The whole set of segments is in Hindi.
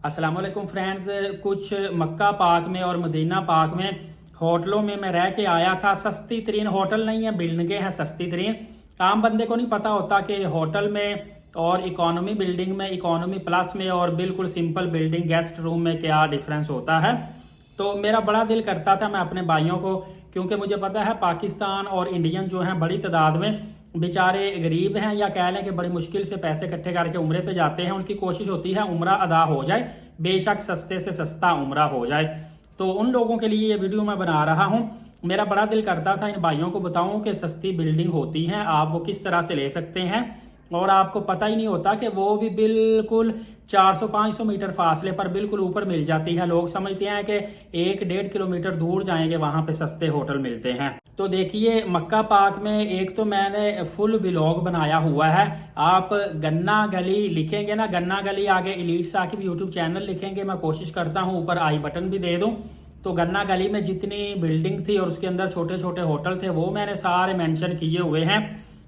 अस्सलाम वालेकुम फ्रेंड्स। कुछ मक्का पाक में और मदीना पाक में होटलों में मैं रह के आया था। सस्ती तरीन होटल नहीं है, बिल्डिंगें हैं सस्ती तरीन। आम बंदे को नहीं पता होता कि होटल में और इकोनॉमी बिल्डिंग में, इकोनॉमी प्लस में और बिल्कुल सिंपल बिल्डिंग गेस्ट रूम में क्या डिफरेंस होता है। तो मेरा बड़ा दिल करता था मैं अपने भाइयों को, क्योंकि मुझे पता है पाकिस्तान और इंडियन जो हैं बड़ी तादाद में बेचारे गरीब हैं, या कह लें कि बड़ी मुश्किल से पैसे इकट्ठे करके उम्रे पे जाते हैं। उनकी कोशिश होती है उम्रा अदा हो जाए, बेशक सस्ते से सस्ता उम्रा हो जाए। तो उन लोगों के लिए ये वीडियो मैं बना रहा हूँ। मेरा बड़ा दिल करता था इन भाइयों को बताऊं कि सस्ती बिल्डिंग होती हैं, आप वो किस तरह से ले सकते हैं। और आपको पता ही नहीं होता कि वो भी बिल्कुल 400-500 मीटर फासले पर बिल्कुल ऊपर मिल जाती है। लोग समझते हैं कि 1-1.5 किलोमीटर दूर जाएंगे वहां पे सस्ते होटल मिलते हैं। तो देखिए मक्का पाक में एक तो मैंने फुल व्लॉग बनाया हुआ है। आप गन्ना गली लिखेंगे ना, गन्ना गली आगे एलीट साकिब यूट्यूब चैनल लिखेंगे, मैं कोशिश करता हूँ ऊपर आई बटन भी दे दूं। तो गन्ना गली में जितनी बिल्डिंग थी और उसके अंदर छोटे छोटे होटल थे वो मैंने सारे मेंशन किए हुए हैं।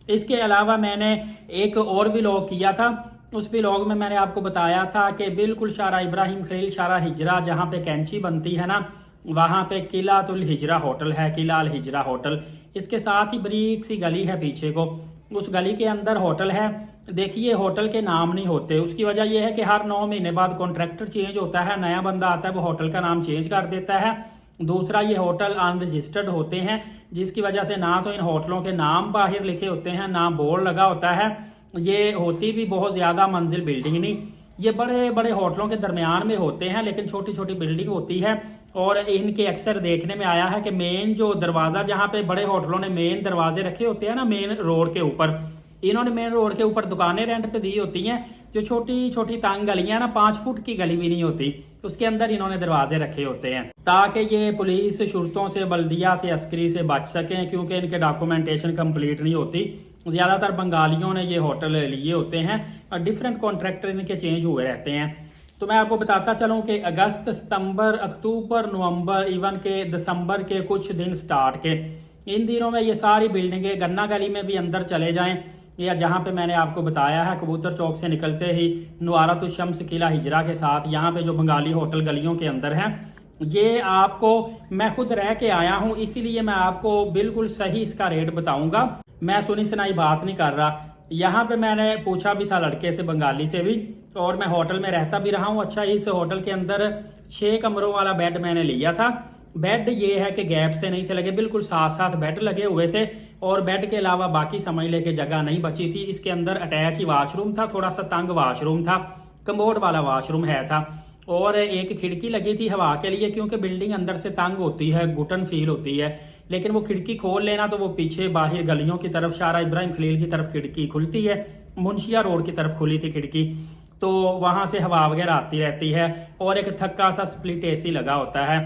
इसके अलावा मैंने एक और व्लॉग किया था। उस व्लॉग में मैंने आपको बताया था कि बिल्कुल शारा इब्राहिम खलील शारा हिजरा जहाँ पे कैंची बनती है ना, वहां पे किलातुल हिजरा होटल है, किला अल हिजरा होटल। इसके साथ ही बरीक सी गली है पीछे को, उस गली के अंदर होटल है। देखिए होटल के नाम नहीं होते, उसकी वजह यह है कि हर 9 महीने बाद कॉन्ट्रैक्टर चेंज होता है, नया बंदा आता है, वो होटल का नाम चेंज कर देता है। दूसरा ये होटल अनरजिस्टर्ड होते हैं, जिसकी वजह से ना तो इन होटलों के नाम बाहर लिखे होते हैं ना बोर्ड लगा होता है। ये होती भी बहुत ज्यादा मंजिल बिल्डिंग नहीं, ये बड़े बड़े होटलों के दरमियान में होते हैं, लेकिन छोटी छोटी बिल्डिंग होती है। और इनके अक्सर देखने में आया है कि मेन जो दरवाजा, जहाँ पे बड़े होटलों ने मेन दरवाजे रखे होते हैं ना मेन रोड के ऊपर, इन्होंने मेन रोड के ऊपर दुकानें रेंट पे दी होती हैं। जो छोटी छोटी तंग गलियां ना, 5 फुट की गली भी नहीं होती, उसके अंदर इन्होंने दरवाजे रखे होते हैं ताकि ये पुलिस शुरतों से, बल्दिया से, अस्करी से बच सकें, क्योंकि इनके डॉक्यूमेंटेशन कंप्लीट नहीं होती। ज्यादातर बंगालियों ने ये होटल लिए होते हैं और डिफरेंट कॉन्ट्रैक्टर इनके चेंज हुए रहते हैं। तो मैं आपको बताता चलूं कि अगस्त, सितंबर, अक्टूबर, नवंबर, इवन के दिसंबर के कुछ दिन स्टार्ट के, इन दिनों में ये सारी बिल्डिंगें गन्ना गली में भी अंदर चले जाएं, या जहां पे मैंने आपको बताया है कबूतर चौक से निकलते ही नुआरतुल शम्स किला हिजरा के साथ, यहाँ पे जो बंगाली होटल गलियों के अंदर हैं, ये आपको मैं खुद रह के आया हूँ, इसीलिए मैं आपको बिल्कुल सही इसका रेट बताऊंगा। मैं सुनी सुनाई बात नहीं कर रहा। यहाँ पे मैंने पूछा भी था लड़के से, बंगाली से भी, और मैं होटल में रहता भी रहा हूँ। अच्छा, इस होटल के अंदर 6 कमरों वाला बेड मैंने लिया था। बेड ये है कि गैप से नहीं थे लगे, बिल्कुल साथ साथ बेड लगे हुए थे, और बेड के अलावा बाकी समझ ले के जगह नहीं बची थी। इसके अंदर अटैच ही वाशरूम था, थोड़ा सा तंग वाशरूम था, कमोड वाला वाशरूम है था, और एक खिड़की लगी थी हवा के लिए, क्योंकि बिल्डिंग अंदर से तंग होती है, घुटन फील होती है। लेकिन वो खिड़की खोल लेना तो वो पीछे बाहर गलियों की तरफ, शारा इब्राहिम खलील की तरफ खिड़की खुलती है, मुंशिया रोड की तरफ खुली थी खिड़की, तो वहां से हवा वगैरह आती रहती है। और एक थक्का सा स्प्लिट एसी लगा होता है।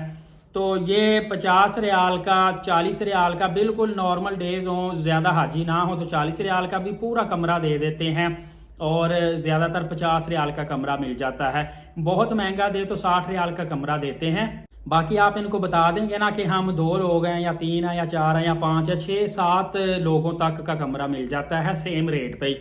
तो ये 50 रियाल का, 40 रियाल का, बिल्कुल नॉर्मल डेज हो, ज्यादा हाजी ना हो तो 40 रियाल का भी पूरा कमरा दे देते हैं, और ज्यादातर 50 रियाल का कमरा मिल जाता है। बहुत महंगा दे तो 60 रियाल का कमरा देते हैं। बाकी आप इनको बता देंगे ना कि हम 2 लोग हैं या 3 हैं या 4 हैं या 5 या 6-7 लोगों तक का कमरा मिल जाता है सेम रेट पे ही।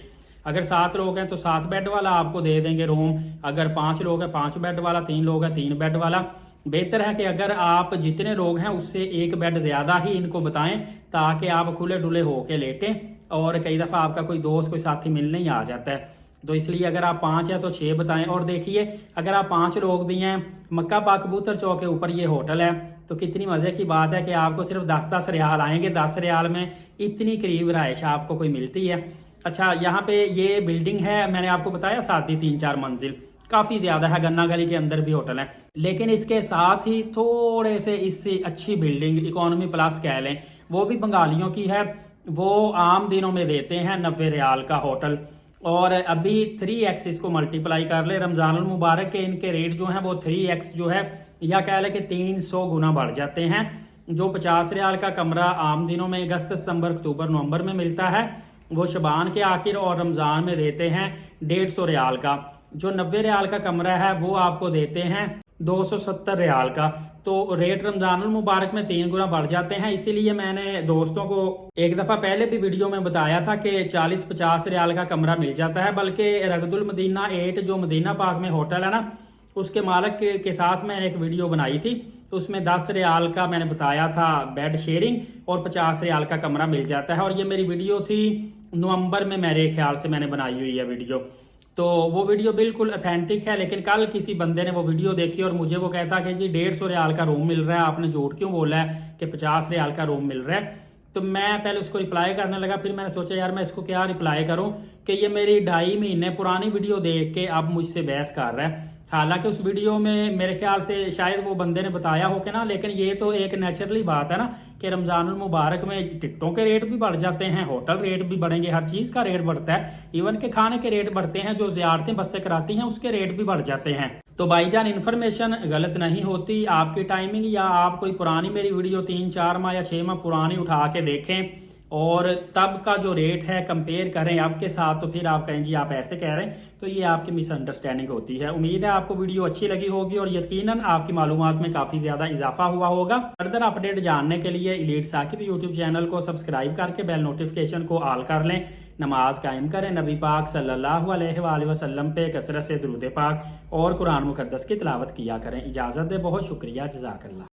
अगर 7 लोग हैं तो 7 बेड वाला आपको दे देंगे रूम, अगर 5 लोग हैं 5 बेड वाला, 3 लोग हैं 3 बेड वाला। बेहतर है कि अगर आप जितने लोग हैं उससे 1 बेड ज्यादा ही इनको बताएं, ताकि आप खुले डुले होके लेटें, और कई दफा आपका कोई दोस्त कोई साथी मिलने ही आ जाता है। तो इसलिए अगर आप 5 हैं तो 6 बताएं। और देखिए अगर आप 5 लोग भी हैं, मक्का पाक कबूतर चौक के ऊपर ये होटल है, तो कितनी मजे की बात है कि आपको सिर्फ 10-10 रियाल आएंगे। 10 रियाल में इतनी करीब रहायश आपको कोई मिलती है। अच्छा, यहाँ पे ये बिल्डिंग है, मैंने आपको बताया साथ ही 3-4 मंजिल, काफी ज्यादा है। गन्ना गली के अंदर भी होटल है, लेकिन इसके साथ ही थोड़े से इससे अच्छी बिल्डिंग, इकोनॉमी प्लस कह लें, वो भी बंगालियों की है। वो आम दिनों में देते हैं 90 रियाल का होटल, और अभी 3x इसको मल्टीप्लाई कर ले, रमजानुल मुबारक के इनके रेट जो हैं वो 3x जो है, या कह ले कि 300 गुना बढ़ जाते हैं। जो 50 रियाल का कमरा आम दिनों में अगस्त, सितंबर, अक्टूबर, नवंबर में मिलता है, वो शबान के आखिर और रमजान में देते हैं 150 रियाल का। जो 90 रियाल का कमरा है वो आपको देते हैं 270 रियाल का। तो रेट रमजानुल मुबारक में 3 गुना बढ़ जाते हैं। इसीलिए मैंने दोस्तों को एक दफा पहले भी वीडियो में बताया था कि 40-50 रियाल का कमरा मिल जाता है। बल्कि रगदुल मदीना 8 जो मदीना पाक में होटल है ना, उसके मालिक के साथ मैंने एक वीडियो बनाई थी, तो उसमें 10 रियाल का मैंने बताया था बेड शेयरिंग और 50 रियाल का कमरा मिल जाता है। और ये मेरी वीडियो थी नवंबर में, मेरे ख्याल से मैंने बनाई हुई है वीडियो। तो वो वीडियो बिल्कुल ऑथेंटिक है। लेकिन कल किसी बंदे ने वो वीडियो देखी और मुझे वो कहता कि जी 150 रियाल का रूम मिल रहा है, आपने झूठ क्यों बोला है कि 50 रियाल का रूम मिल रहा है। तो मैं पहले उसको रिप्लाई करने लगा, फिर मैंने सोचा यार मैं इसको क्या रिप्लाई करूं कि ये मेरी 2.5 महीने पुरानी वीडियो देख के अब मुझसे बहस कर रहा है। हालांकि उस वीडियो में मेरे ख्याल से शायद वो बंदे ने बताया हो कि ना, लेकिन ये तो एक नेचुरली बात है ना कि रमजानुल मुबारक में टिकटों के रेट भी बढ़ जाते हैं, होटल रेट भी बढ़ेंगे, हर चीज का रेट बढ़ता है, इवन के खाने के रेट बढ़ते हैं, जो ज़ियारतें बस से कराती हैं उसके रेट भी बढ़ जाते हैं। तो भाईजान इन्फॉर्मेशन गलत नहीं होती, आपकी टाइमिंग या आप कोई पुरानी मेरी वीडियो 3-4 माह या 6 माह पुरानी उठा के देखें और तब का जो रेट है कंपेयर करें अब के साथ, तो फिर आप कहें जी आप ऐसे कह रहे हैं, तो ये आपकी मिसअंडरस्टैंडिंग होती है। उम्मीद है आपको वीडियो अच्छी लगी होगी और यकीनन आपकी मालूमात में काफी ज्यादा इजाफा हुआ होगा। फर्दर अपडेट जानने के लिए एलीट साकिब यूट्यूब चैनल को सब्सक्राइब करके बेल नोटिफिकेशन को ऑल कर लें। नमाज कायम करें, नबी पाक सल्लल्लाहु अलैहि वसल्लम पे कसरत से दुरूद पाक और कुरान मुकद्दस की तिलावत किया करें। इजाजत दे, बहुत शुक्रिया, जज़ाकल्लाह।